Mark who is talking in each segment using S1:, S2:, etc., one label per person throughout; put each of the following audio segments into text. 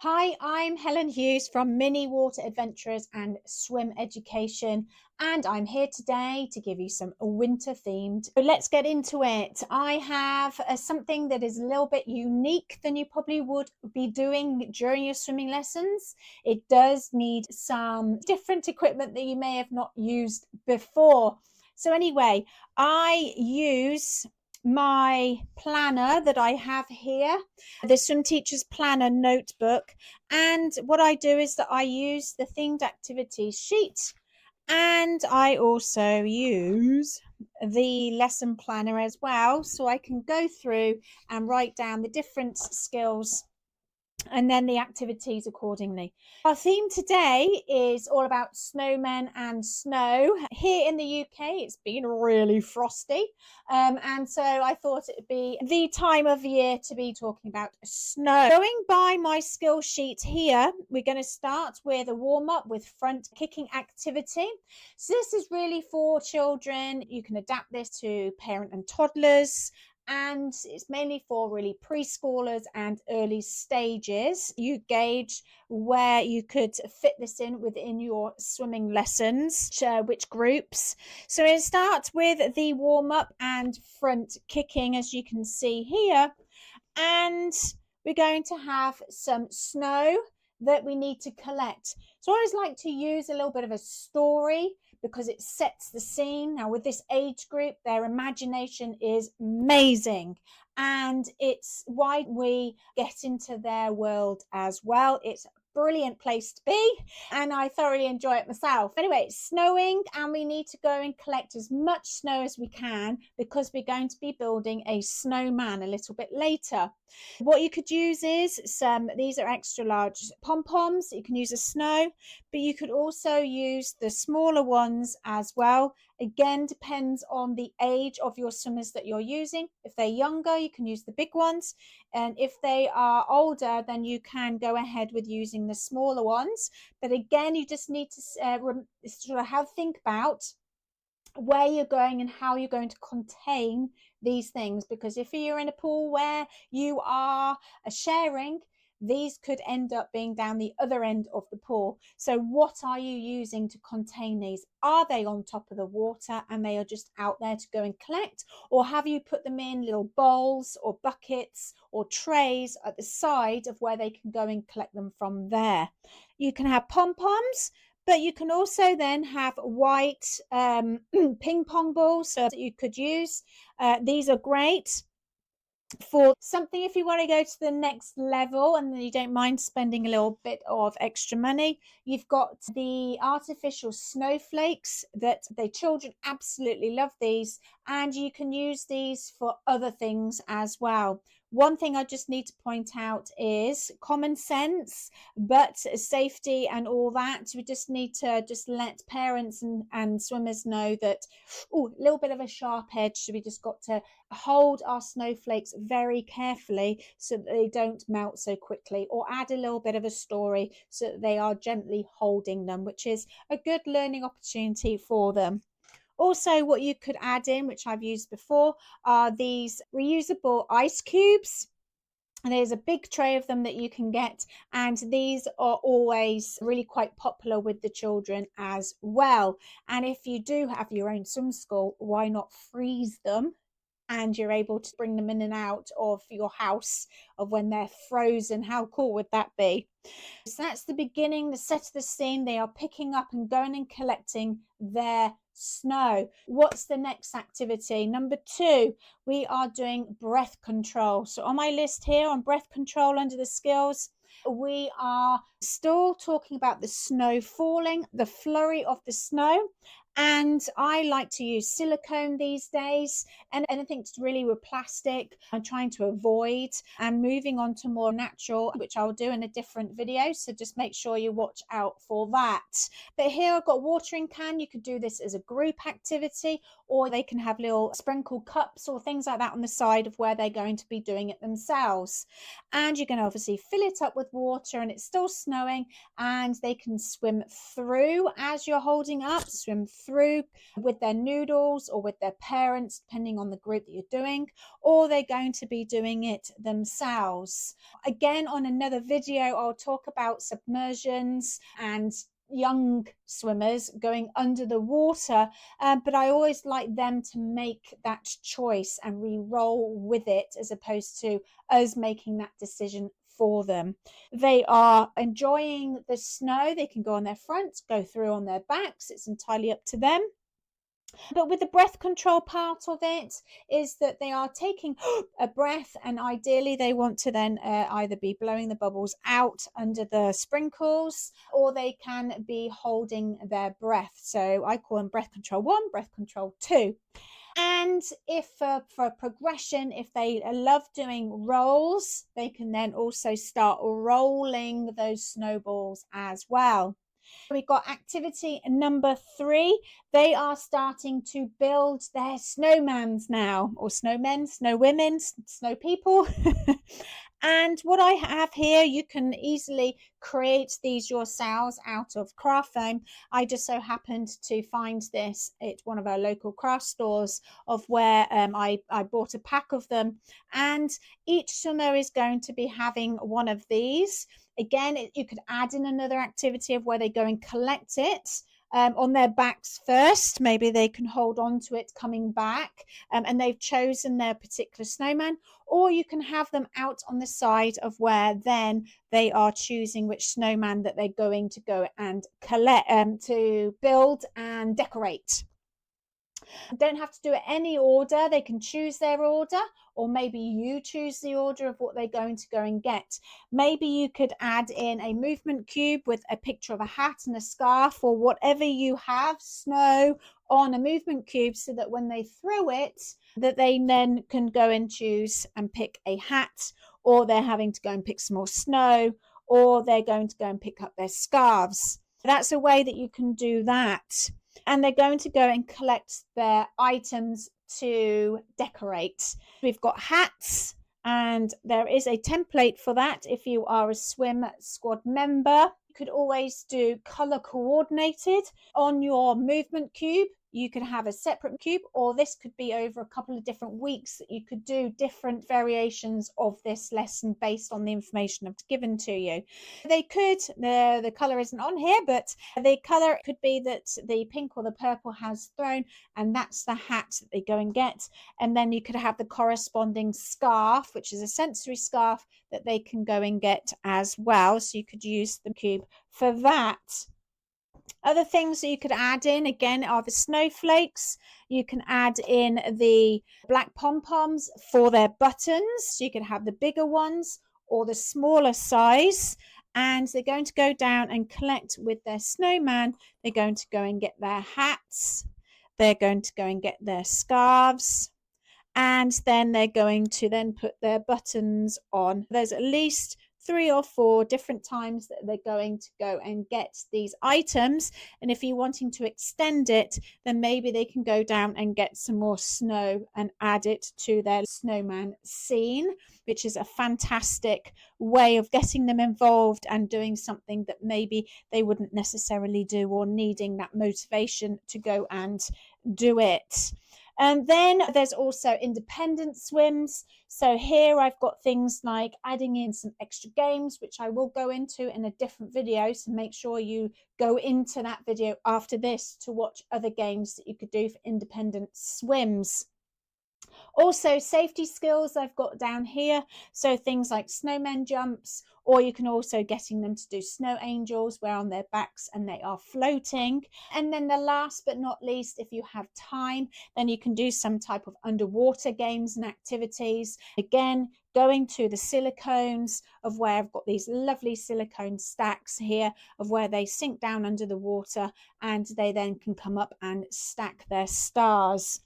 S1: Hi, I'm Helen Hughes from Mini Water Adventurers and Swim Education, and I'm here today to give you some winter themed. So let's get into it. I have something that is a little bit unique than you probably would be doing during your swimming lessons. It does need some different equipment that you may have not used before. So, anyway, I use my planner that I have here, the Swim Teacher's Planner notebook. And what I do is that I use the themed activities sheet, and I also use the lesson planner as well, so I can go through and write down the different skills and then the activities accordingly. Our theme today is all about snowmen and snow. Here in the UK, it's been really frosty, and so I thought it would be the time of year to be talking about snow. Going by my skill sheet here, we're going to start with a warm-up with front kicking activity. So this is really for children. You can adapt this to parent and toddlers, and it's mainly for really preschoolers and early stages. You gauge where you could fit this in within your swimming lessons, which groups. So it starts with the warm up and front kicking, as you can see here, and we're going to have some snow that we need to collect. So I always like to use a little bit of a story because it sets the scene. Now, with this age group, their imagination is amazing, and it's why we get into their world as well. It's a brilliant place to be, and I thoroughly enjoy it myself. Anyway, it's snowing, and we need to go and collect as much snow as we can because we're going to be building a snowman a little bit later. What you could use is these are extra large pom-poms. You can use a snow, but you could also use the smaller ones as well. Again, depends on the age of your swimmers that you're using. If they're younger, you can use the big ones. And if they are older, then you can go ahead with using the smaller ones. But again, you just need to sort of think about where you're going and how you're going to contain these things, because if you're in a pool where you are sharing, these could end up being down the other end of the pool. So what are you using to contain these? Are they on top of the water and they are just out there to go and collect, or have you put them in little bowls or buckets or trays at the side of where they can go and collect them from there? You can have pom-poms, but you can also then have white ping pong balls that you could use. These are great for something if you want to go to the next level and you don't mind spending a little bit of extra money. You've got the artificial snowflakes that the children absolutely love these, and you can use these for other things as well. One thing I just need to point out is common sense, but safety and all that. We just need to just let parents and swimmers know that, a little bit of a sharp edge. So we just got to hold our snowflakes very carefully so that they don't melt so quickly, or add a little bit of a story so that they are gently holding them, which is a good learning opportunity for them. Also, what you could add in, which I've used before, are these reusable ice cubes. There's a big tray of them that you can get, and these are always really quite popular with the children as well. And if you do have your own swim school, why not freeze them, and you're able to bring them in and out of your house of when they're frozen? How cool would that be? So that's the beginning, the set of the scene. They are picking up and going and collecting their snow. What's the next activity? Number 2, we are doing breath control. So on my list here on breath control under the skills, we are still talking about the snow falling, the flurry of the snow. And I like to use silicone these days, and anything to really with plastic I'm trying to avoid, and moving on to more natural, which I'll do in a different video. So just make sure you watch out for that. But here I've got watering can. You could do this as a group activity, or they can have little sprinkle cups or things like that on the side of where they're going to be doing it themselves. And you can obviously fill it up with water, and it's still snowing, and they can swim through as you're holding up, swim through with their noodles or with their parents, depending on the group that you're doing, or they're going to be doing it themselves. Again, on another video, I'll talk about submersions and young swimmers going under the water, but I always like them to make that choice and re-roll with it, as opposed to us making that decision for them. They are enjoying the snow. They can go on their fronts, go through on their backs. It's entirely up to them. But with the breath control part of it is that they are taking a breath, and ideally they want to then either be blowing the bubbles out under the sprinkles, or they can be holding their breath. So I call them breath control 1, breath control 2. And if for progression, if they love doing rolls, they can then also start rolling those snowballs as well. We've got activity number 3. They are starting to build their snowmans now, or snowmen, snow women, snow people. And what I have here, you can easily create these yourselves out of craft foam. I just so happened to find this at one of our local craft stores, of where I bought a pack of them, and each swimmer is going to be having one of these. Again, you could add in another activity of where they go and collect it on their backs first. Maybe they can hold on to it coming back, and they've chosen their particular snowman. Or you can have them out on the side of where then they are choosing which snowman that they're going to go and collect, to build and decorate. Don't have to do it any order. They can choose their order, or maybe you choose the order of what they're going to go and get. Maybe you could add in a movement cube with a picture of a hat and a scarf, or whatever you have, snow on a movement cube, so that when they throw it, that they then can go and choose and pick a hat, or they're having to go and pick some more snow, or they're going to go and pick up their scarves. That's a way that you can do that. And they're going to go and collect their items to decorate. We've got hats, and there is a template for that if you are a swim squad member. You could always do color coordinated on your movement cube. You could have a separate cube, or this could be over a couple of different weeks that you could do different variations of this lesson based on the information I've given to you. They could, the color isn't on here, but the color could be that the pink or the purple has thrown, and that's the hat that they go and get. And then you could have the corresponding scarf, which is a sensory scarf, that they can go and get as well. So you could use the cube for that. Other things that you could add in, again, are the snowflakes. You can add in the black pom-poms for their buttons. So you can have the bigger ones or the smaller size. And they're going to go down and collect with their snowman. They're going to go and get their hats. They're going to go and get their scarves. And then they're going to then put their buttons on. There's at least 3 or 4 different times that they're going to go and get these items. And if you're wanting to extend it, then maybe they can go down and get some more snow and add it to their snowman scene, which is a fantastic way of getting them involved and doing something that maybe they wouldn't necessarily do, or needing that motivation to go and do it. And then there's also independent swims. So here I've got things like adding in some extra games, which I will go into in a different video. So make sure you go into that video after this to watch other games that you could do for independent swims. Also, safety skills I've got down here. So things like snowman jumps, or you can also getting them to do snow angels, where on their backs and they are floating. And then the last but not least, if you have time, then you can do some type of underwater games and activities. Again, going to the silicones, of where I've got these lovely silicone stacks here, of where they sink down under the water and they then can come up and stack their stars.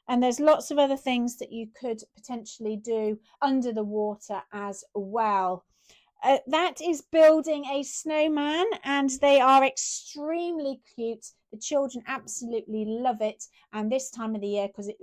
S1: And there's lots of other things that you could potentially do under the water as well. That is building a snowman, and they are extremely cute. The children absolutely love it, and this time of the year, because it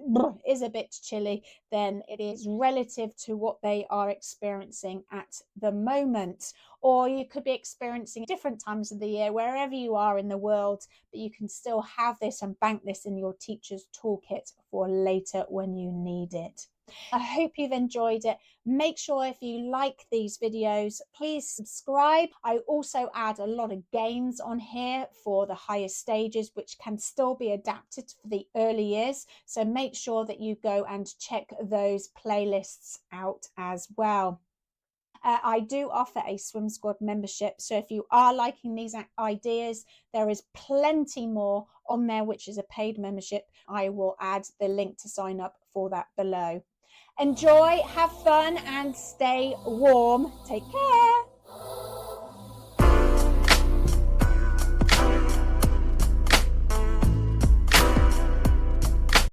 S1: is a bit chilly, then it is relative to what they are experiencing at the moment. Or you could be experiencing different times of the year wherever you are in the world, but you can still have this and bank this in your teacher's toolkit for later when you need it. I hope you've enjoyed it. Make sure if you like these videos, please subscribe. I also add a lot of games on here for the higher stages, which can still be adapted for the early years. So make sure that you go and check those playlists out as well. I do offer a Swim Squad membership. So if you are liking these ideas, there is plenty more on there, which is a paid membership. I will add the link to sign up for that below. Enjoy, have fun, and stay warm. Take care.